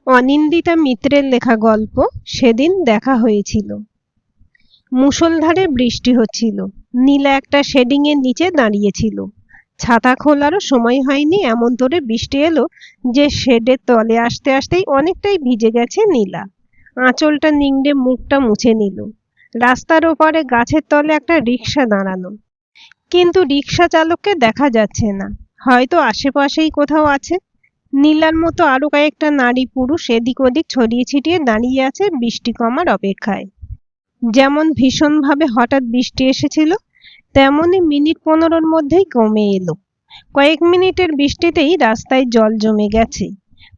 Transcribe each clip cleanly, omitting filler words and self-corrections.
অনিন্দিতা মিত্রের লেখা গল্প সেদিন দেখা হয়েছিল। মুষলধারে বৃষ্টি হচ্ছিল। নীলা একটা শেডিং এর নিচে দাঁড়িয়েছিল। ছাতা খোলারও সময় হয়নি, এমন তোরে বৃষ্টি এলো যে শেডের তলে আসতে আসতেই অনেকটাই ভিজে গেছে নীলা। আঁচলটা নিংড়ে মুখটা মুছে নিল। রাস্তার ওপারে গাছের তলে একটা রিকশা দাঁড়ানো, কিন্তু রিকশা চালককে দেখা যাচ্ছে না। হয়তো আশেপাশেই কোথাও আছে। নীলার মতো আরো কয়েকটা নারী পুরুষ এদিক ওদিক ছড়িয়ে ছিটিয়ে দাঁড়িয়ে আছে বৃষ্টি কমার অপেক্ষায়। যেমন ভীষণভাবে হঠাৎ বৃষ্টি এসেছিল, তেমনই মিনিট 15-র মধ্যেই কমে এলো। কয়েক মিনিটের বৃষ্টিতেই রাস্তায় জল জমে গেছে।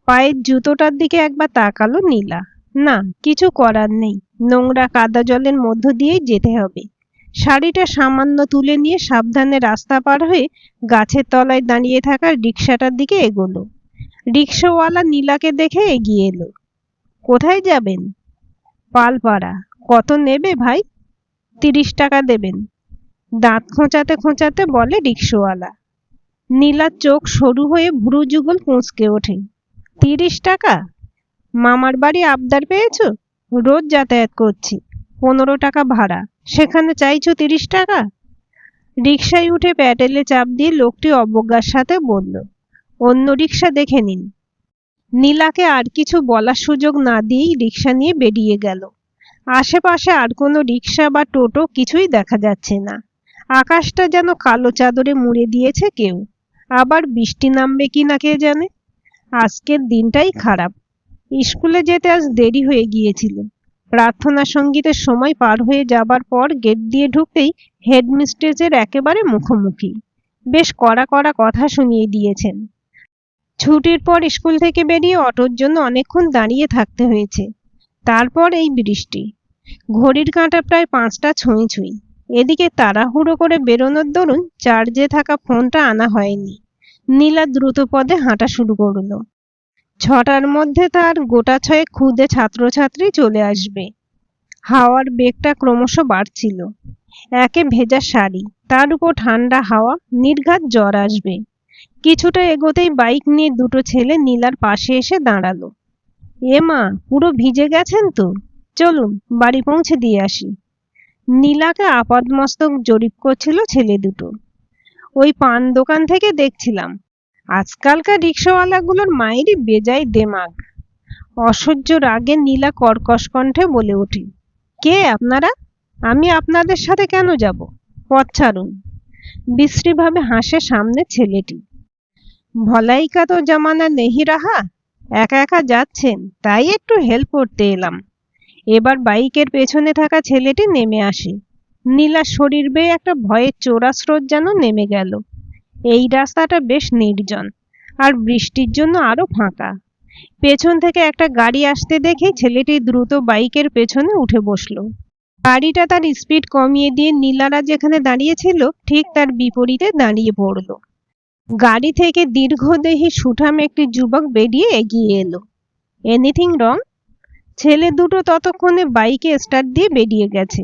পায়ের জুতোটার দিকে একবার তাকালো নীলা। না, কিছু করার নেই, নোংরা কাদা জলের মধ্য দিয়েই যেতে হবে। শাড়িটা সামান্য তুলে নিয়ে সাবধানে রাস্তা পার হয়ে গাছের তলায় দাঁড়িয়ে থাকা রিকশাটার দিকে এগোলো। রিকশাওয়ালা নীলাকে দেখে এগিয়ে এলো। কোথায় যাবেন? পালপাড়া। কত নেবে ভাই? 30 টাকা দেবেন, দাঁত খোঁচাতে খোঁচাতে বলে রিকশাওয়ালা। নীলার চোখ সরু হয়ে ভুরু যুগল কুঁচকে ওঠে। 30 টাকা? মামার বাড়ি আবদার পেয়েছো? রোজ যাতায়াত করছি, 15 টাকা ভাড়া, সেখানে চাইছো 30 টাকা? রিকশায় উঠে প্যাডেলে চাপ দিয়ে লোকটি অবজ্ঞার সাথে বলল, অন্য রিকশা দেখে নিন। নীলাকে আর কিছু বলার সুযোগ না দিয়েই রিকশা নিয়ে বেরিয়ে গেল। আশেপাশে আর কোনো রিকশা বা টোটো কিছুই দেখা যাচ্ছে না। আকাশটা যেন কালো চাদরে মুড়ে দিয়েছে কেউ। আবার বৃষ্টি নামবে কিনা কে জানে। আজকের দিনটাই খারাপ। স্কুলে যেতে আজ দেরি হয়ে গিয়েছিল। প্রার্থনা সঙ্গীতের সময় পার হয়ে যাবার পর গেট দিয়ে ঢুকতেই হেডমিস্ট্রেসের একেবারে মুখোমুখি। বেশ কড়া কড়া কথা শুনিয়ে দিয়েছেন। ছুটির পর স্কুল থেকে বেরিয়ে অটোর জন্য অনেকক্ষণ দাঁড়িয়ে থাকতে হয়েছে। তারপর এই বৃষ্টি। ঘড়ির কাঁটা প্রায় 5টা ছুঁই ছুঁই। এদিকে তাড়াহুড়ো করে বেরোনোর দরুন চার্জে থাকা ফোনটা আনা হয়নি। নীলা দ্রুত পদে হাঁটা শুরু করলো। 6টার মধ্যে তার গোটা 6 খুদে ছাত্রছাত্রী চলে আসবে। হাওয়ার বেগটা ক্রমশ বাড়ছিল। একে ভেজা শাড়ি, তার উপর ঠান্ডা হাওয়া, নির্ঘাত জ্বর আসবে। কিছুটা এগোতেই বাইক নিয়ে দুটো ছেলে নীলার পাশে এসে দাঁড়ালো। এ মা, পুরো ভিজে গেছেন তো, চলুন বাড়ি পৌঁছে দিয়ে আসি। নীলাকে আপাদমস্তক জরিপ করছিল ছেলে দুটো। ওই পান দোকান থেকে দেখছিলাম। আজকালকার রিকশাওয়ালাগুলোর মায়েরই বেজায় দেমাগ। অসহ্য রাগে নীলা কর্কশ কণ্ঠে বলে ওঠে, কে আপনারা? আমি আপনাদের সাথে কেন যাব? পথ ছাড়ুন। বিশ্রীভাবে হাসে সামনে ছেলেটি। ভলাই কা তো জামানা নেহি রাহা। একা একা যাচ্ছেন, তাই একটু হেল্প করতে এলাম। এবার বাইকের পেছনে থাকা ছেলেটি নেমে আসে। নীলার শরীর বেয়ে একটা ভয়ের চোরা স্রোত যেন নেমে গেল। এই রাস্তাটা বেশ নির্জন, আর বৃষ্টির জন্য আরো ফাঁকা। পেছন থেকে একটা গাড়ি আসতে দেখে ছেলেটি দ্রুত বাইকের পেছনে উঠে বসলো। গাড়িটা তার স্পিড কমিয়ে দিয়ে নীলারা যেখানে দাঁড়িয়েছিল ঠিক তার বিপরীতে দাঁড়িয়ে পড়ল। গাড়ি থেকে দীর্ঘদেহী সুঠাম একটি যুবক বেরিয়ে এগিয়ে এলো। Anything wrong? ছেলে দুটো ততক্ষণে বাইকে স্টার্ট দিয়ে বেরিয়ে গেছে।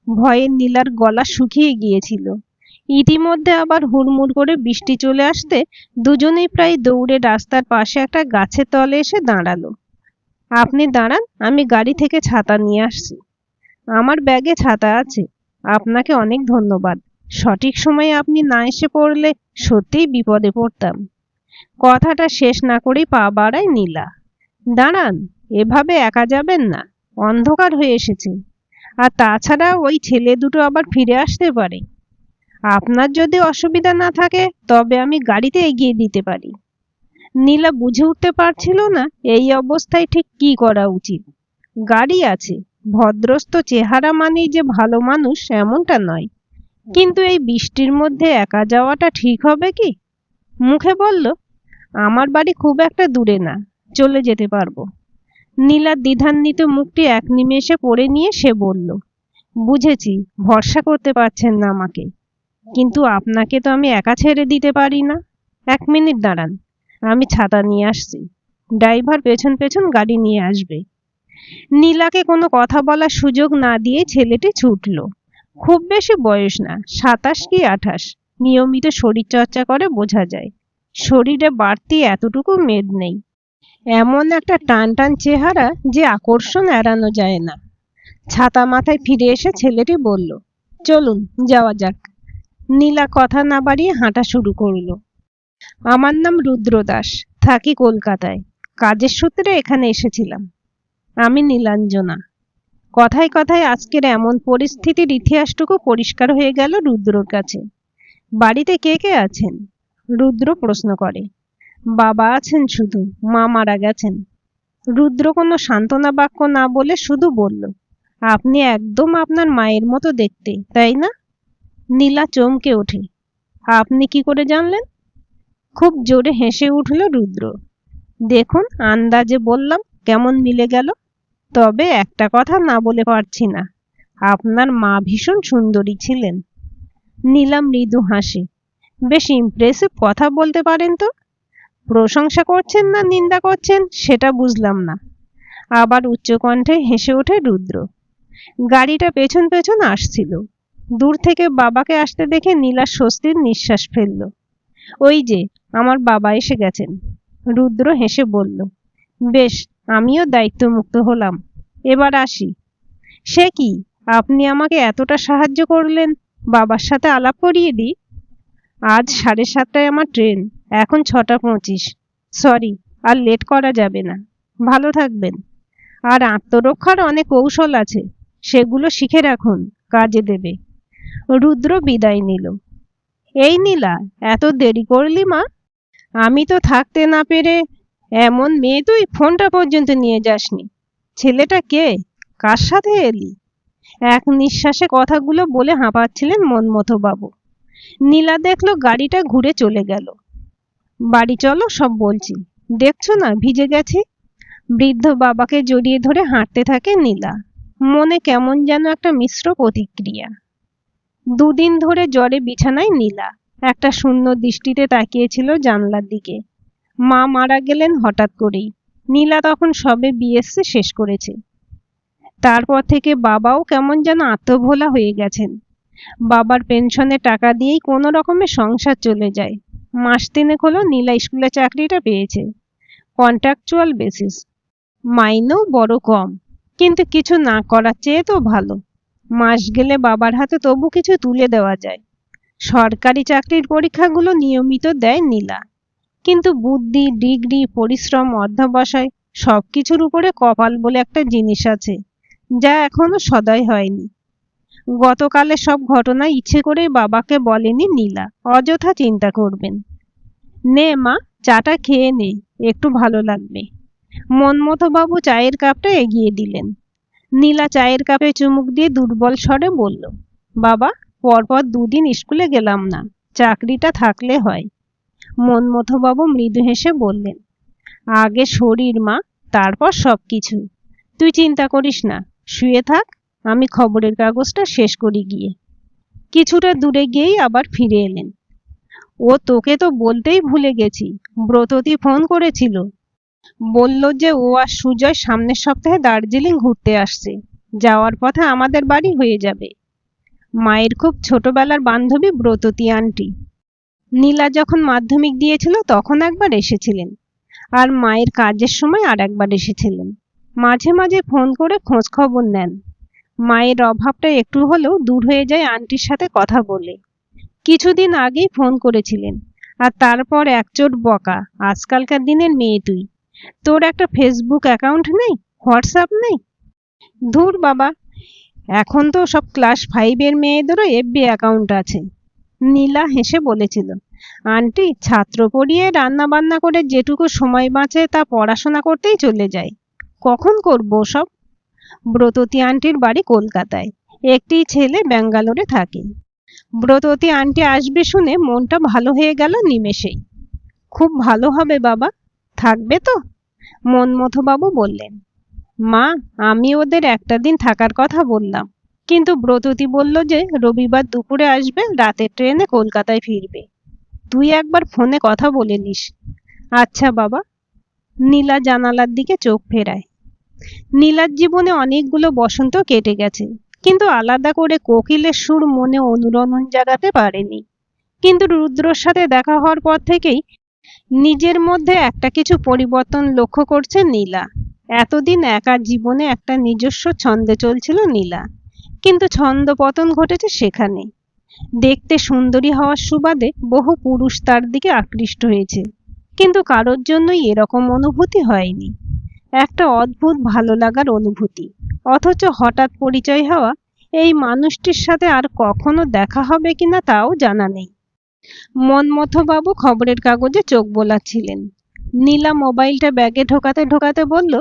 ভয়ে নীলার গলা শুকিয়ে গিয়েছিল। ইতিমধ্যে আবার হুড়মুড় করে বৃষ্টি চলে আসতে দুজনেই প্রায় দৌড়ে রাস্তার পাশে একটা গাছের তলে এসে দাঁড়ালো। আপনি দাঁড়ান, আমি গাড়ি থেকে ছাতা নিয়ে আসছি। আমার ব্যাগে ছাতা আছে। আপনাকে অনেক ধন্যবাদ। সঠিক সময়ে আপনি না এসে পড়লে সত্যিই বিপদে পড়তাম। কথাটা শেষ না করেই পা বাড়ায় নীলা। দাঁড়ান, এভাবে একা যাবেন না, অন্ধকার হয়ে এসেছে। আর তাছাড়া ওই ছেলে দুটো আবার ফিরে আসতে পারে। আপনার যদি অসুবিধা না থাকে তবে আমি গাড়িতে এগিয়ে দিতে পারি। নীলা বুঝে উঠতে পারছিল না এই অবস্থায় ঠিক কি করা উচিত। গাড়ি আছে, ভদ্রস্থ চেহারা মানেই যে ভালো মানুষ এমনটা নয়, কিন্তু এই বৃষ্টির মধ্যে একা যাওয়াটা ঠিক হবে কি? মুখে বলল, আমার বাড়ি খুব একটা দূরে না, চলে যেতে পারবো। নীলার দ্বিধান্বিত মুখটি এক নিমেষে পড়ে নিয়ে সে বলল, বুঝেছি, ভরসা করতে পারছেন না আমাকে, কিন্তু আপনাকে তো আমি একা ছেড়ে দিতে পারি না। 1 মিনিট দাঁড়ান, আমি ছাতা নিয়ে আসছি। ড্রাইভার পেছন পেছন গাড়ি নিয়ে আসবে। নীলাকে কোনো কথা বলার সুযোগ না দিয়ে ছেলেটি ছুটল। খুব বেশি বয়স না, 27 কি 28। নিয়মিত শরীরচর্চা করে বোঝা যায়। শরীরে বাড়তি এতটুকু মেদ নেই। এমন একটা টান টান চেহারা যে আকর্ষণ এড়ানো যায় না। ছাতা মাথায় ফিরে এসে ছেলেটি বলল, চলুন যাওয়া যাক। নীলা কথা না বাড়িয়ে হাঁটা শুরু করলো। আমার নাম রুদ্র দাস, থাকি কলকাতায়, কাজের সূত্রে এখানে এসেছিলাম। আমি নীলাঞ্জনা। কথায় কথায় আজকের এমন পরিস্থিতির ইতিহাসটুকু পরিষ্কার হয়ে গেল রুদ্রর কাছে। বাড়িতে কে কে আছেন? রুদ্র প্রশ্ন করে। বাবা আছেন শুধু, মা মারা গেছেন। রুদ্র কোনো সান্ত্বনা বাক্য না বলে শুধু বলল, আপনি একদম আপনার মায়ের মতো দেখতে, তাই না? নীলা চমকে ওঠে। আপনি কি করে জানলেন? খুব জোরে হেসে উঠল রুদ্র। দেখুন, আন্দাজে বললাম, কেমন মিলে গেল। তবে একটা কথা না বলে পারছি না, আপনার মা ভীষণ সুন্দরী ছিলেন। নীলা মৃদু হাসে। বেশ ইমপ্রেসিভ কথা বলতে পারেন তো। প্রশংসা করছেন না নিন্দা করছেন সেটা বুঝলাম না। আবার উচ্চকণ্ঠে হেসে ওঠে রুদ্র। গাড়িটা পেছন পেছন আসছিল। দূর থেকে বাবাকে আসতে দেখে নীলা স্বস্তির নিঃশ্বাস ফেলল। ওই যে, আমার বাবা এসে গেছেন। রুদ্র হেসে বলল, বেশ, আমিও দায়িত্বমুক্ত হলাম। এবার আসি। সে কি, আপনি আমাকে এতটা সাহায্য করলেন, বাবার সাথে আলাপ করিয়ে দিই। আজ 7:30টায় আমার ট্রেন, এখন 6:25। সরি, আর লেট করা যাবে না। ভালো থাকবেন। আর আত্মরক্ষার অনেক কৌশল আছে, সেগুলো শিখে রাখুন, কাজে দেবে। রুদ্র বিদায় নিল। এই নীলা, এত দেরি করলি মা? আমি তো থাকতে না পেরে। এমন মেয়ে তুই, ফোনটা পর্যন্ত নিয়ে যাসনি। ছেলেটা কে? কার সাথে এলি? এক নিঃশ্বাসে কথাগুলো বলে হাঁপাচ্ছিলেন মন্মথবাবু। নীলা দেখলো গাড়িটা ঘুরে চলে গেল। বাড়ি চলো, সব বলছি। দেখছো না ভিজে গেছি। বৃদ্ধ বাবাকে জড়িয়ে ধরে হাঁটতে থাকে নীলা। মনে কেমন যেন একটা মিশ্র প্রতিক্রিয়া। দুদিন ধরে জ্বরে বিছানায় নীলা। একটা শূন্য দৃষ্টিতে তাকিয়েছিল জানলার দিকে। মা মারা গেলেন হঠাৎ করেই। নীলা তখন সবে বিএসসি শেষ করেছে। তারপর থেকে বাবাও কেমন যেন আত্মভোলা হয়ে গেছেন। বাবার পেনশনের টাকা দিয়েই কোনো রকমে সংসার চলে যায়। মাস তিনেক হলো নীলা স্কুলে চাকরিটা পেয়েছে। Contractual basis. মাইনেও বড় কম, কিন্তু কিছু না করার চেয়ে তো ভালো। মাস গেলে বাবার হাতে তবু কিছু তুলে দেওয়া যায়। সরকারি চাকরির পরীক্ষাগুলো নিয়মিত দেয় নীলা। কিন্তু বুদ্ধি, ডিগ্রি, পরিশ্রম, অধ্যবসায় সবকিছুর উপরে কপাল বলে একটা জিনিস আছে, যা এখনো সদয় হয়নি। গতকালে সব ঘটনা ইচ্ছে করে বাবাকে বলেনি নীলা, অযথা চিন্তা করবেন। নে মা, চাটা খেয়ে নে, একটু ভালো লাগবে। মন্মথবাবু চায়ের কাপটা এগিয়ে দিলেন। নীলা চায়ের কাপে চুমুক দিয়ে দুর্বল স্বরে বলল, বাবা, পরপর 2 দিন স্কুলে গেলাম না, চাকরিটা থাকলে হয়। মন্মথবাবু মৃদু হেসে বললেন, আগে শরীর মা, তারপর সবকিছু। তুই চিন্তা করিস না, শুয়ে থাক, আমি খবরের কাগজটা শেষ করি গিয়ে। কিছুটা দূরে গিয়েই আবার ফিরে এলেন। ও তোকে তো বলতেই ভুলে গেছি, ব্রততী ফোন করেছিল। বলল যে ও আর সুজয় সামনের সপ্তাহে দার্জিলিং ঘুরতে আসছে। যাওয়ার পথে আমাদের বাড়ি হয়ে যাবে। মায়ের খুব ছোটবেলার বান্ধবী ব্রততী আন্টি। নীলা যখন মাধ্যমিক দিয়েছিল তখন একবার এসেছিলেন, আর মায়ের কাজের সময় আর একবার এসেছিলেন। মাঝে মাঝে ফোন করে খোঁজ খবর নেন। মায়ের অভাবটা একটু হলেও দূর হয়ে যায় আন্টির সাথে কথা বলে। কিছুদিন আগেই ফোন করেছিলেন, আর তারপর একচোট বকা, আজকালকার দিনের মেয়ে তুই, তোর একটা ফেসবুক অ্যাকাউন্ট নেই, হোয়াটসঅ্যাপ নেই। ধুর বাবা, এখন তো সব ক্লাস 5-এর মেয়েদেরও এফবি অ্যাকাউন্ট আছে। নীলা হেসে বলেছিল, আন্টি, ছাত্র পড়িয়ে রান্না বান্না করে যেটুকু সময় বাঁচে তা পড়াশোনা করতেই চলে যায়। কখন করবো সব? ব্রততী আন্টির বাড়ি কলকাতায়, একটি ছেলে ব্যাঙ্গালোরে থাকে। ব্রততী আন্টি আসবে শুনে মনটা ভালো হয়ে গেল নিমেষেই। খুব ভালো হবে বাবা, থাকবে তো? মন্মথবাবু বললেন। মা, আমি ওদের একটা দিন থাকার কথা বললাম, কিন্তু ব্রততী বলল যে রবিবার দুপুরে আসবে, রাতের ট্রেনে কলকাতায় ফিরবে। তুই একবার ফোনে কথা বলে নিস। আচ্ছা বাবা। নীলা জানালার দিকে চোখ ফেরায়। নীলার জীবনে অনেকগুলো বসন্ত কেটে গেছে, কিন্তু আলাদা করে কোকিলের সুর মনে অনুরণন জাগাতে পারেনি। কিন্তু রুদ্রর সাথে দেখা হওয়ার পর থেকেই নিজের মধ্যে একটা কিছু পরিবর্তন লক্ষ্য করছে নীলা। এতদিন একা জীবনে একটা নিজস্ব ছন্দে চলছিল নীলা, কিন্তু ছন্দ পতন ঘটেছে সেখানে। দেখতে সুন্দরী হওয়ার সুবাদে বহু পুরুষ তার দিকে আকৃষ্ট হয়েছে, কিন্তু কারোর জন্যই এরকম অনুভূতি হয়নি। একটা অদ্ভুত ভালো লাগার অনুভূতি। অথচ হঠাৎ পরিচয় হওয়া এই মানুষটির সাথে আর কখনো দেখা হবে কিনা তাও জানা নেই। মন্মথবাবু খবরের কাগজে চোখ বোলাচ্ছিলেন। নীলা মোবাইলটা ব্যাগে ঢোকাতে ঢোকাতে বলল,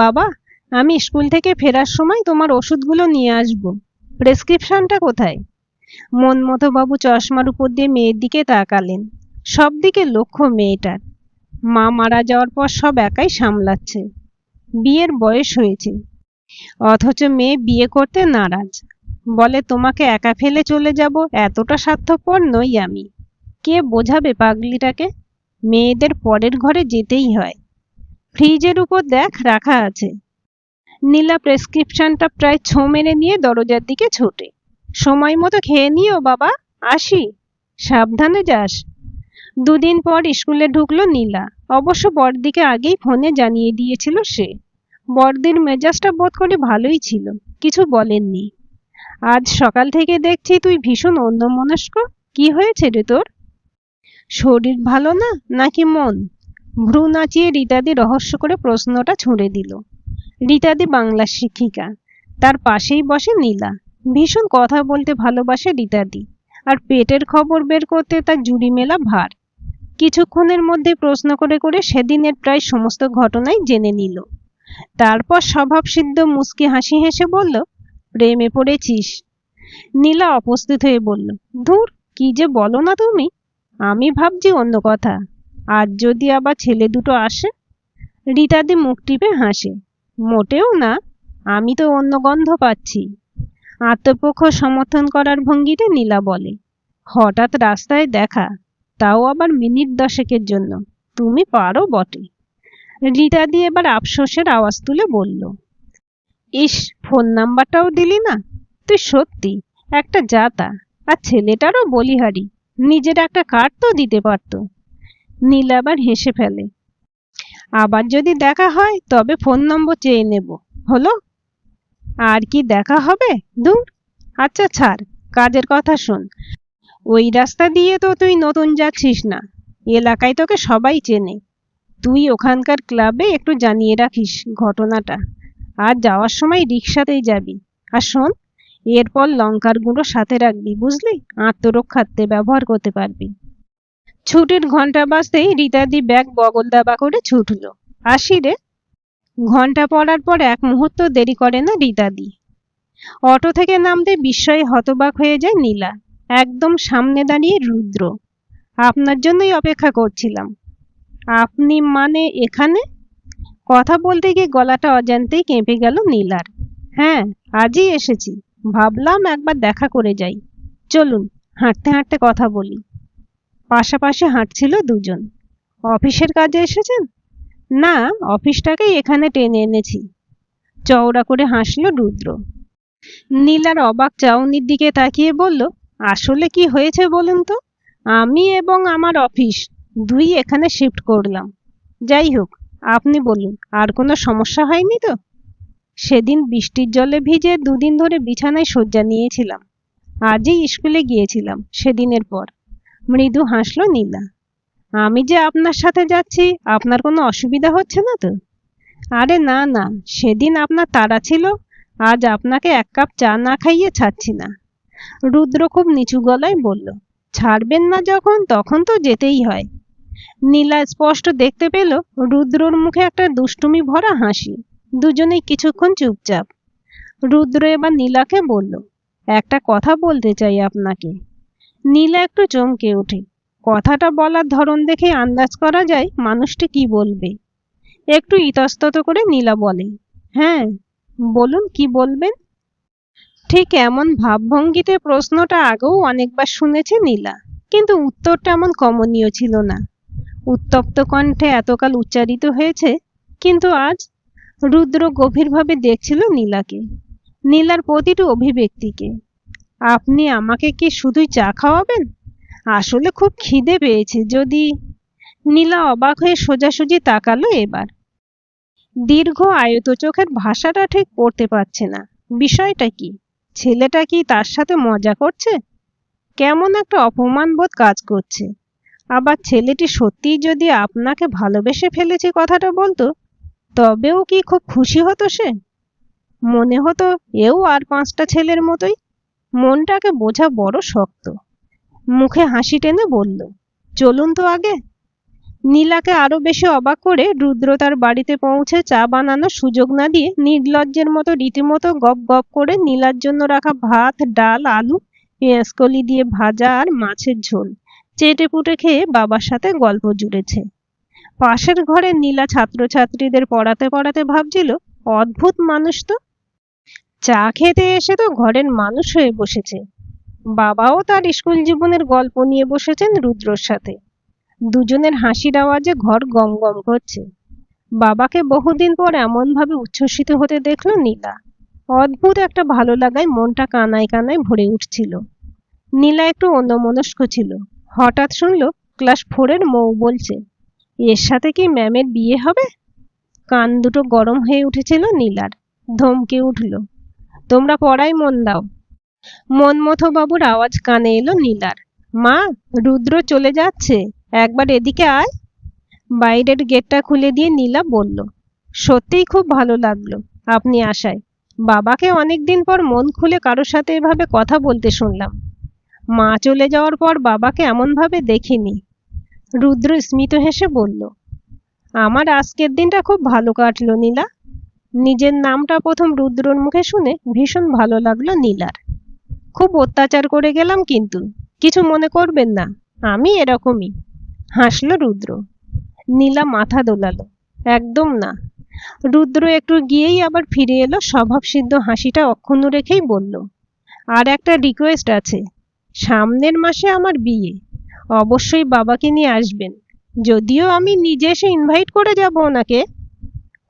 বাবা, আমি স্কুল থেকে ফেরার সময় তোমার ওষুধগুলো নিয়ে আসবো। প্রেসক্রিপশনটা কোথায়? মন্মথবাবু চশমার উপর দিয়ে মেয়ের দিকে তাকালেন। সব দিকে লক্ষ্য মেয়েটার। মা মারা যাওয়ার পর সব একাই সামলাচ্ছে। বিয়ের বয়স হয়েছে, অথচ মেয়ে বিয়ে করতে নারাজ। বলে, তোমাকে একা ফেলে চলে যাব এতটা স্বার্থপর নই আমি। কে বোঝাবে পাগলিটাকে? মেয়েদের পরের ঘরে যেতেই হয়। ফ্রিজের উপর দেখ রাখা আছে। নীলা প্রেসক্রিপশনটা প্রায় ছো মেরে নিয়ে দরজার দিকে ছোটে। সময় মতো খেয়ে নিও বাবা, আসি। সাবধানে যাস। দুদিন পর স্কুলে ঢুকলো নীলা। অবশ্য বড়দিকে আগেই ফোনে জানিয়ে দিয়েছিল সে। বড়দির মেজাজটা বোধ করি ভালোই ছিল, কিছু বলেননি। আজ সকাল থেকে দেখছি তুই ভীষণ অন্যমনস্ক। কি হয়েছে রে তোর? শরীর ভালো না নাকি মন? ভ্রু নাচিয়ে রীতাদি রহস্য করে প্রশ্নটা ছুঁড়ে দিল। রীতাদি বাংলার শিক্ষিকা, তার পাশেই বসে নীলা। ভীষণ কথা বলতে ভালোবাসে রীতাদি, আর পেটের খবর বের করতে তার জুড়ি মেলা ভার। কিছুক্ষণের মধ্যে প্রশ্ন করে করে সেদিনের প্রায় সমস্ত ঘটনাই জেনে নিল। তারপর স্বভাবসিদ্ধ মুচকি হাসি হেসে বলল, প্রেমে পড়েছিস? নীলা অপ্রস্তুত হয়ে বলল, ধুর, কি যে বলো না তুমি। আমি ভাবছি অন্য কথা। আজ যদি আবার ছেলে দুটো আসে? রীতাদি মুখ টিপে হাসে, মোটেও না, আমি তো অন্য গন্ধ পাচ্ছি। আত্মপক্ষ সমর্থন করার ভঙ্গিতে নীলা বলে, হঠাৎ রাস্তায় দেখা, তাও আবার মিনিট 10 জন্য, তুমি পারো বটে। রীতাদি এবার আফসোসের আওয়াজ তুলে বলল, ইস, ফোন নাম্বারটাও দিলি না। তুই সত্যি একটা জাতা। আর ছেলেটারও বলিহারি, নিজের একটা কার্ড তো দিতে পারতো। নীলা আবার হেসে ফেলে, আবার যদি দেখা হয় তবে ফোন নম্বর চেয়ে নেব, হলো? আর কি দেখা হবে? দূর। আচ্ছা ছাড়, কাজের কথা শোন। ওই রাস্তা দিয়ে তো তুই নতুন যাচ্ছিস না, এলাকায় তোকে সবাই চেনে। তুই ওখানকার ক্লাবে একটু জানিয়ে রাখিস ঘটনাটা। আর যাওয়ার সময় রিক্সাতেই যাবি। আর শোন, এরপর লঙ্কার গুঁড়ো সাথে রাখবি, বুঝলি? আত্মরক্ষার্থে ব্যবহার করতে পারবি। ছুটির ঘন্টা বাজতেই রীতাদি ব্যাগ বগল দাবা করে ছুটল, আসি রে। ঘন্টা পড়ার পর এক মুহূর্ত দেরি করে না রীতাদি। অটো থেকে নামতে বিস্ময়ে হতবাক হয়ে যায় নীলা। একদম সামনে দাঁড়িয়ে রুদ্র। আপনার জন্যই অপেক্ষা করছিলাম। আপনি মানে এখানে? কথা বলতে গিয়ে গলাটা অজান্তেই কেঁপে গেল নীলার। হ্যাঁ, আজই এসেছি। ভাবলাম একবার দেখা করে যাই। চলুন, হাঁটতে হাঁটতে কথা বলি। পাশাপাশি হাঁটছিল দুজন। অফিসের কাজে এসেছেন? না, অফিসটাকেই এখানে টেনে এনেছি। চওড়া করে হাসল রুদ্র। নীলার অবাক চাউনির দিকে তাকিয়ে বলল, আসলে কি হয়েছে বলুন তো? আমি এবং আমার অফিস দুই এখানে শিফট করলাম। যাই হোক, আপনি বলুন, আর কোনো সমস্যা হয়নি তো? সেদিন বৃষ্টির জলে ভিজে দুদিন ধরে বিছানায় শয্যা নিয়েছিলাম। আজই স্কুলে গিয়েছিলাম সেদিনের পর। মৃদু হাসল নীলা। আমি যে আপনার সাথে যাচ্ছি, আপনার কোনো অসুবিধা হচ্ছে না তো? আরে না না, সেদিন আপনার তাড়া ছিল, আজ আপনাকে এক কাপ চা না খাইয়ে ছাড়ছি না। রুদ্র খুব নিচু গলায় বলল, ছাড়বেন না যখন, তখন তো যেতেই হয়। নীলা স্পষ্ট দেখতে পেল রুদ্রর মুখে একটা দুষ্টুমি ভরা হাসি। দুজনেই কিছুক্ষণ চুপচাপ। রুদ্র এবার নীলাকে বলল, একটা কথা বলতে চাই আপনাকে। নীলা একটু চমকে ওঠে। কথাটা বলার ধরন দেখে আন্দাজ করা যায় মানুষটি কি বলবে। একটু ইতস্তত করে নীলা বলে, হ্যাঁ বলুন, কি বলবেন। ঠিক এমন ভাবভঙ্গিতে প্রশ্নটা আগেও অনেকবার শুনেছে নীলা, কিন্তু উত্তরটা এমন কমনীয় ছিল না। উত্তপ্ত কণ্ঠে এতকাল উচ্চারিত হয়েছে, কিন্তু আজ। রুদ্র গভীরভাবে দেখছিল নীলাকে, নীলার প্রতিটি অভিব্যক্তিকে। আপনি আমাকে কি শুধুই চা খাওয়াবেন? আসলে খুব খিদে পেয়েছে, যদি। নীলা অবাক হয়ে সোজাসুজি তাকালো এবার। দীর্ঘ আয়ত চোখের ভাষাটা ঠিক পড়তে পারছে না। বিষয়টা কি? ছেলেটা কি তার সাথে মজা করছে? কেমন একটা অপমান বোধ কাজ করছে। আবার ছেলেটি সত্যিই যদি আপনাকে ভালোবেসে ফেলেছে কথাটা বলতো, তবেও কি খুব খুশি হতো সে? মনে হতো এও আর 5টা ছেলের মতোই। মনটাকে বোঝা বড় শক্ত। মুখে হাসি টেনে বলল, চলুন তো আগে। নীলাকে আরো বেশি অবাক করে রুদ্র তার বাড়িতে পৌঁছে চা বানানোর সুযোগ না দিয়ে নির্লজ্জের মতো রীতিমতো গপ গপ করে নীলার জন্য রাখা ভাত, ডাল, আলু, পেঁয়াজকলি দিয়ে ভাজা আর মাছের ঝোল চেটে পুটে খেয়ে বাবার সাথে গল্প জুড়েছে। পাশের ঘরে নীলা ছাত্রছাত্রীদের পড়াতে পড়াতে ভাবছিল, অদ্ভুত মানুষ তো। চা খেতে এসে তো ঘরের মানুষ হয়ে বসেছে। বাবাও তার স্কুল জীবনের গল্প নিয়ে বসেছেন রুদ্রর সাথে। দুজনের হাসির আওয়াজে ঘর গম গম করছে। বাবাকে বহুদিন পর এমন ভাবে উচ্ছ্বসিত হতে দেখল নীলা। অদ্ভুত একটা ভালো লাগায় মনটা কানায় কানায় ভরে উঠছিল। নীলা একটু অন্যমনস্ক ছিল। হঠাৎ শুনল ক্লাস 4-এর মৌ বলছে, এর সাথে কি ম্যামের বিয়ে হবে? কান দুটো গরম হয়ে উঠেছিল নীলার। ধমকে উঠল, তোমরা পড়ায় মন দাও। মনমথ বাবুর আওয়াজ কানে এলো নীলার। মা, রুদ্র চলে যাচ্ছে, একবার এদিকে আয়। বাইরের গেটটা খুলে দিয়ে নীলা বলল, সত্যিই খুব ভালো লাগলো আপনি আসায়। বাবাকে অনেকদিন পর মন খুলে কারোর সাথে এভাবে কথা বলতে শুনলাম। মা চলে যাওয়ার পর বাবাকে এমন ভাবে দেখিনি। রুদ্র স্মিত হেসে বলল, আমার আজকের দিনটা খুব ভালো কাটলো নীলা। নিজের নামটা প্রথম রুদ্রর মুখে শুনে ভীষণ ভালো লাগলো নীলার। খুব অত্যাচার করে গেলাম কিন্তু, কিছু মনে করবেন না, আমি এরকমই। হাসলো রুদ্র। নীলা মাথা দোলালো, একদম না। রুদ্র একটু গিয়েই আবার ফিরে এলো স্বভাবসিদ্ধ হাসিটা অক্ষুণ্ণ রেখেই বলল, আর একটা রিকোয়েস্ট আছে। সামনের মাসে আমার বিয়ে, অবশ্যই বাবাকে নিয়ে আসবেন। যদিও আমি নিজে এসে ইনভাইট করে যাব ওনাকে।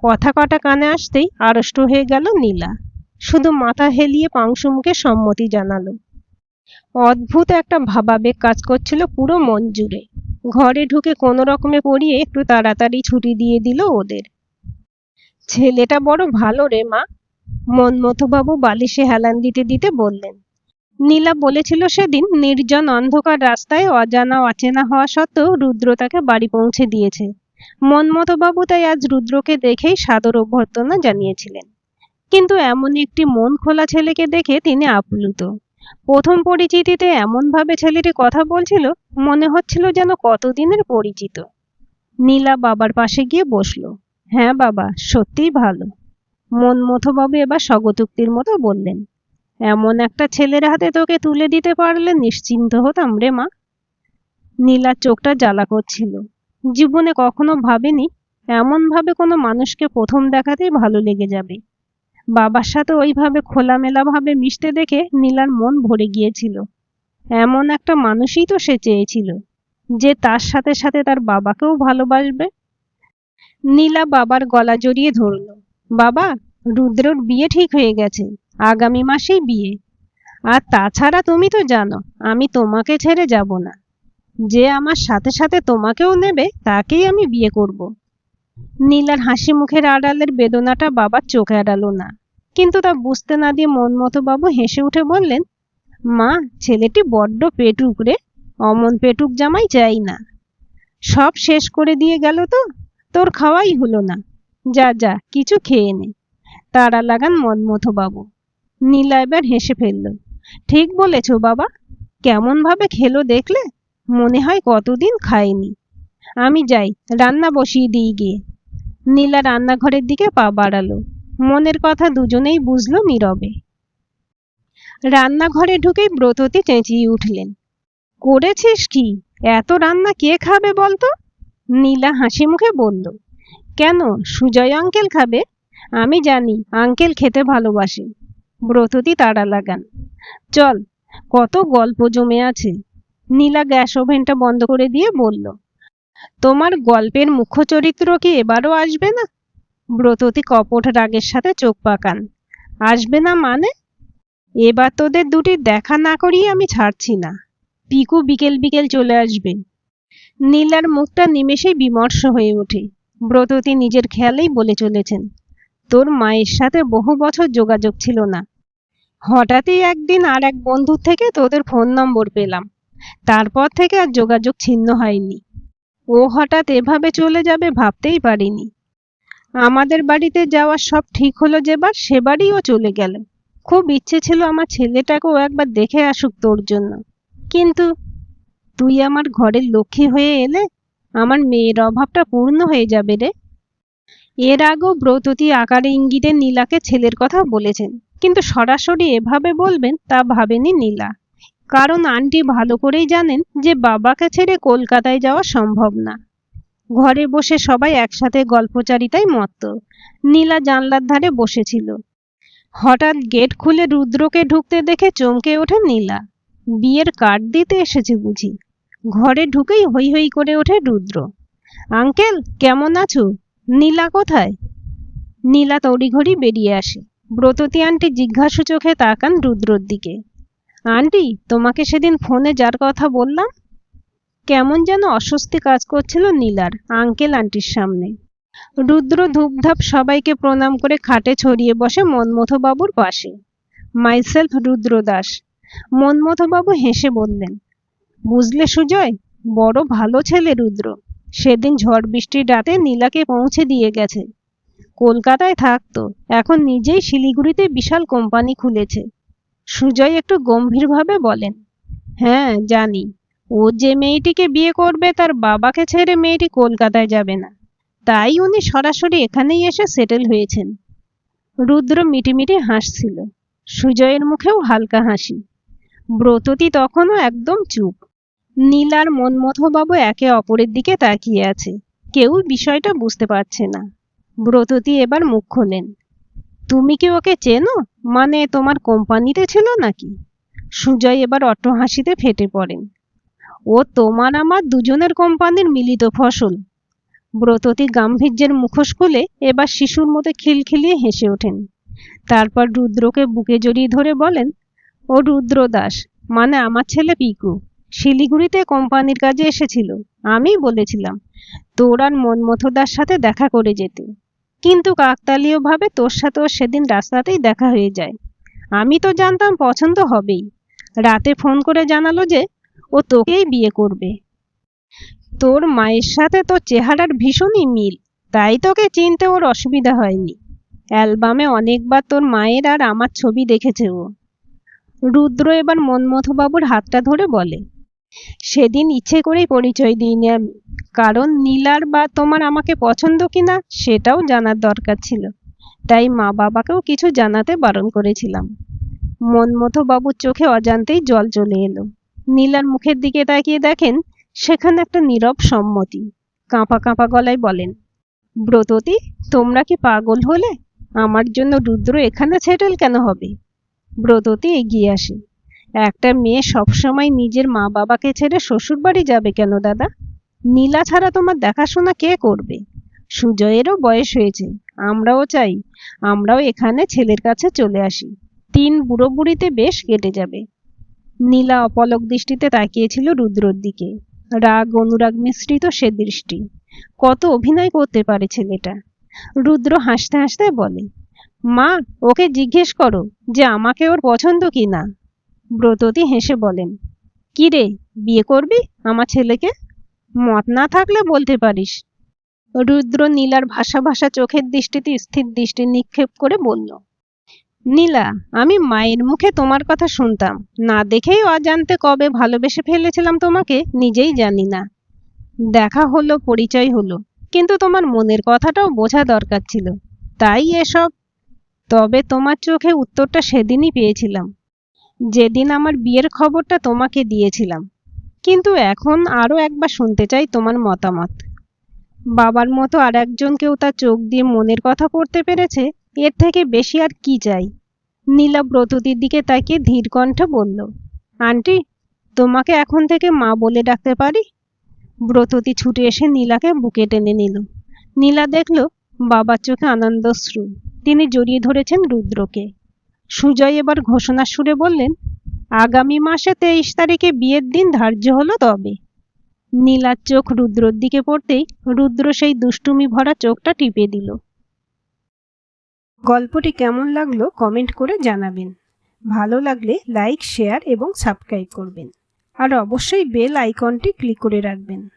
কথা কটা কানে আসতেই আড়ষ্ট হয়ে গেল নীলা। শুধু মাথা হেলিয়ে পাংশু মুখে সম্মতি জানালো। অদ্ভুত একটা ভাবাবেগ কাজ করছিল পুরো মন জুড়ে। ঘরে ঢুকে কোনো রকমে পড়িয়ে একটু তাড়াতাড়ি ছুটি দিয়ে দিল ওদের। ছেলেটা বড় ভালো রে মা, মনমথবাবু বালিশে হেলান দিতে দিতে বললেন। নীলা বলেছিল সেদিন নির্জন অন্ধকার রাস্তায় অজানা অচেনা হওয়া সত্ত্বেও রুদ্র তাকে বাড়ি পৌঁছে দিয়েছে। মনমথবাবু তাই আজ রুদ্রকে দেখেই সাদর অভ্যর্থনা জানিয়েছিলেন। কিন্তু এমন একটি মন খোলা ছেলেকে দেখে তিনি আপ্লুত। প্রথম পরিচিতিতে এমনভাবে ছেলেটি কথা বলছিল, মনে হচ্ছিল যেন কতদিনের পরিচিত। নীলা বাবার পাশে গিয়ে বসলো। হ্যাঁ বাবা, সত্যিই ভালো। মনমথবাবু এবার স্বগতোক্তির মতো বললেন, এমন একটা ছেলের হাতে তোকে তুলে দিতে পারলে নিশ্চিন্ত হতাম রে মা। নীলার চোখটা জ্বালা করছিল। জীবনে কখনো ভাবেনি এমন ভাবে কোনো মানুষকে প্রথম দেখাতেই ভালো লেগে যাবে। বাবার সাথে ওইভাবে খোলামেলা ভাবে মিশতে দেখে নীলার মন ভরে গিয়েছিল। এমন একটা মানুষই তো সে চেয়েছিল, যে তার সাথে সাথে তার বাবাকেও ভালোবাসবে। নীলা বাবার গলা জড়িয়ে ধরল। বাবা, রুদ্রর বিয়ে ঠিক হয়ে গেছে, আগামী মাসেই বিয়ে। আর তাছাড়া তুমি তো জানো আমি তোমাকে ছেড়ে যাব না। যে আমার সাথে সাথে তোমাকেও নেবে তাকেই আমি বিয়ে করব। নীলার হাসি মুখের আড়ালের বেদনাটা বাবার চোখে এড়ালো না। কিন্তু তা বুঝতে না দিয়ে মনমথবাবু হেসে উঠে বললেন, মা, ছেলেটি বড্ড পেটুক রে। অমন পেটুক জামাই চাই না। সব শেষ করে দিয়ে গেল তো, তোর খাওয়াই হলো না। যা যা, কিছু খেয়ে নে। তাড়া লাগান মনমথবাবু। নীলা এবার হেসে ফেলল। ঠিক বলেছ বাবা, কেমন ভাবে খেলো দেখলে? মনে হয় কতদিন খায়নি। আমি যাই, রান্না বসিয়ে দিই গিয়ে। নীলা রান্নাঘরের দিকে পা বাড়ালো। মনের কথা দুজনেই বুঝলো নীরবে। রান্নাঘরে ঢুকেই ব্রততী চেঁচিয়ে উঠলেন, করেছিস কি? এত রান্না কে খাবে বলতো? নীলা হাসি মুখে বলল, কেন, সুজয় আঙ্কেল খাবে? আমি জানি আঙ্কেল খেতে ভালোবাসে। ব্রততী তাড়া লাগান, চল, কত গল্প জমে আছে। নীলা গ্যাস ওভেনটা বন্ধ করে দিয়ে বলল, তোমার গল্পের মুখ্য চরিত্র কি এবারও আসবে না? ব্রততী কপট রাগের সাথে চোখ পাকান। আসবে না মানে? এবার তোদের দুটির দেখা না করিয়ে আমি ছাড়ছি না। পিকু বিকেল বিকেল চলে আসবে। নীলার মুখটা নিমেষেই বিমর্ষ হয়ে ওঠে। ব্রততী নিজের খেয়ালেই বলে চলেছেন, তোর মায়ের সাথে বহু বছর যোগাযোগ ছিল না। হঠাৎই একদিন আর এক বন্ধুর থেকে তোদের ফোন নম্বর পেলাম। তারপর থেকে আর যোগাযোগ ছিন্ন হয়নি। ও হঠাৎ এভাবে চলে যাবে ভাবতেই পারিনি। আমাদের বাড়িতে যাওয়ার সব ঠিক হলো যেবার, সেবারই ও চলে গেল। খুব ইচ্ছে ছিল আমার ছেলেটাকেও একবার দেখে আসুক তোর জন্য, কিন্তু তুই আমার ঘরের লক্ষ্মী হয়ে এলে আমার মেয়ের অভাবটা পূর্ণ হয়ে যাবে রে। এর আগেও ব্রততী আকারে ইঙ্গিতে নীলাকে ছেলের কথা বলেছেন, কিন্তু সরাসরি এভাবে বলবেন তা ভাবেনি নীলা। কারণ আন্টি ভালো করেই জানেন যে বাবাকে ছেড়ে কলকাতায় যাওয়া সম্ভব না। ঘরে বসে সবাই একসাথে গল্পচারিতায় মত্ত। নীলা জানলার ধারে বসেছিল। হঠাৎ গেট খুলে রুদ্রকে ঢুকতে দেখে চমকে ওঠে নীলা। বিয়ের কার্ড দিতে এসেছে বুঝি। ঘরে ঢুকেই হৈ হৈ করে ওঠে রুদ্র। আঙ্কেল কেমন আছো? নীলা কোথায়? নীলা তড়িঘড়ি বেরিয়ে আসে। ব্রততী আন্টি জিজ্ঞাসু চোখে তাকান রুদ্রর দিকে। আন্টি, তোমাকে সেদিন ফোনে যার কথা বললাম। কেমন যেন অস্বস্তি কাজ করছিল নীলার আঙ্কেল আন্টির সামনে। রুদ্র ধূপধাপ সবাইকে প্রণাম করে খাটে ছড়িয়ে বসে মন্মথবাবুর পাশে। মাইসেলফ রুদ্র দাস। মন্মথবাবু হেসে বললেন, বুঝলে সুজয়, বড় ভালো ছেলে রুদ্র। সেদিন ঝড় বৃষ্টির রাতে নীলাকে পৌঁছে দিয়ে গেছে। কলকাতায় থাকতো, এখন নিজেই শিলিগুড়িতে বিশাল কোম্পানি খুলেছে। সুজয় একটু গম্ভীরভাবে বলেন, হ্যাঁ জানি। ও যে মেয়েটিকে বিয়ে করবে তার বাবাকে ছেড়ে মেয়েটি কলকাতায় যাবে না, তাই উনি সরাসরি এখানেই এসে সেটেল হয়েছেন। রুদ্র মিটিমিটি হাসছিল। সুজয়ের মুখেও হালকা হাসি। ব্রততী তখনও একদম চুপ। নীলার মন্মথবাবু একে অপরের দিকে তাকিয়ে আছে। কেউ বিষয়টা বুঝতে পারছে না। ব্রততী এবার মুখ খোলেন, তুমি কি ওকে চেনো? মানে তোমার কোম্পানিতে ছিল নাকি? সুজয় এবার অট্টহাসিতে ফেটে পড়েন। ও তোমার আমার দুজনের কোম্পানির মিলিত ফসল। ব্রততী গাম্ভীর্যের মুখোশ খুলে এবার শিশুর মতো খিলখিলিয়ে হেসে ওঠেন। তারপর রুদ্রকে বুকে জড়িয়ে ধরে বলেন, ও রুদ্র দাস, মানে আমার ছেলে পিকু, শিলিগুড়িতে কোম্পানির কাজে এসেছিল। আমি বলেছিলাম তোর আর মন্মথদার সাথে দেখা করে যেতে, কিন্তু কাকতালীয়ভাবে তোর সাথে ওর সেদিন রাস্তাতেই দেখা হয়ে যায়। আমি তো জানতাম পছন্দ হবেই। রাতে ফোন করে জানালো যে ও তোকেই বিয়ে করবে। তোর মায়ের সাথে তোর চেহারার ভীষণই মিল, তাই তোকে চিনতে ওর অসুবিধা হয়নি। অ্যালবামে অনেকবার তোর মায়ের আর আমার ছবি দেখেছে ও। রুদ্র এবার মন্মথবাবুর হাতটা ধরে বলে, সেদিন ইচ্ছে করেই পরিচয় দিইনি আমি, কারণ নীলার বা তোমার আমাকে পছন্দ কিনা সেটাও জানার দরকার ছিল। তাই মা বাবাকেও কিছু জানাতে বারণ করেছিলাম। মন্মথবাবুর চোখে অজান্তেই জল চলে এলো। নীলার মুখের দিকে তাকিয়ে দেখেন সেখানে একটা নীরব সম্মতি। কাঁপা কাঁপা গলায় বলেন, ব্রততী, তোমরা কি পাগল হলে? আমার জন্য রুদ্র এখানে সেটেল কেন হবে? ব্রততী এগিয়ে আসে। একটা মেয়ে সবসময় নিজের মা বাবাকে ছেড়ে শ্বশুর বাড়ি যাবে কেন দাদা? নীলা ছাড়া তোমার দেখাশোনা কে করবে? সুজয়েরও বয়স হয়েছে, আমরাও চাই আমরাও এখানে ছেলের কাছে চলে আসি। 3 বুড়ো বুড়িতে বেশ কেটে যাবে। নীলা অপলক দৃষ্টিতে তাকিয়েছিল রুদ্রর দিকে। রাগ অনুরাগ মিশ্রিত সে দৃষ্টি। কত অভিনয় করতে পারে ছেলেটা। রুদ্র হাসতে হাসতে বলে, মা, ওকে জিজ্ঞেস করো যে আমাকে ওর পছন্দ কি না। ব্রততী হেসে বলেন, কি রে, বিয়ে করবি আমার ছেলেকে? মত না থাকলে বলতে পারিস। রুদ্র নীলার ভাষা ভাষা চোখের দৃষ্টিতে স্থির দৃষ্টি নিক্ষেপ করে বলল, নীলা, আমি মায়ের মুখে তোমার কথা শুনতাম, না দেখেই অজান্তে কবে ভালোবেসে ফেলেছিলাম তোমাকে নিজেই জানি না। দেখা হলো, পরিচয় হলো, কিন্তু তোমার মনের কথাটাও বোঝা দরকার ছিল, তাই এসব। তবে তোমার চোখে উত্তরটা সেদিনই পেয়েছিলাম, যেদিন আমার বিয়ের খবরটা তোমাকে দিয়েছিলাম। কিন্তু এখন আরো একবার শুনতে চাই তোমার মতামত। বাবার মতো আর একজনকেও তার চোখ দিয়ে মনের কথা পড়তে পেরেছে, এর থেকে বেশি আর কি চাই? নীলা ব্রততীর দিকে তাকিয়ে ধীর কণ্ঠে বলল, আন্টি, তোমাকে এখন থেকে মা বলে ডাকতে পারি? ব্রততী ছুটে এসে নীলাকে বুকে টেনে নিল। নীলা দেখল বাবার চোখে আনন্দশ্রু। তিনি জড়িয়ে ধরেছেন রুদ্রকে। সুজয় এবার ঘোষণার সুরে বললেন, আগামী মাসে 23 তারিখে বিয়ের দিন ধার্য হলো তবে। নীলার চোখ রুদ্রর দিকে পড়তেই রুদ্র সেই দুষ্টুমি ভরা চোখটা টিপে দিল। গল্পটি কেমন লাগলো কমেন্ট করে জানাবেন। ভালো লাগলে লাইক, শেয়ার এবং সাবস্ক্রাইব করবেন। আর অবশ্যই বেল আইকনটি ক্লিক করে রাখবেন।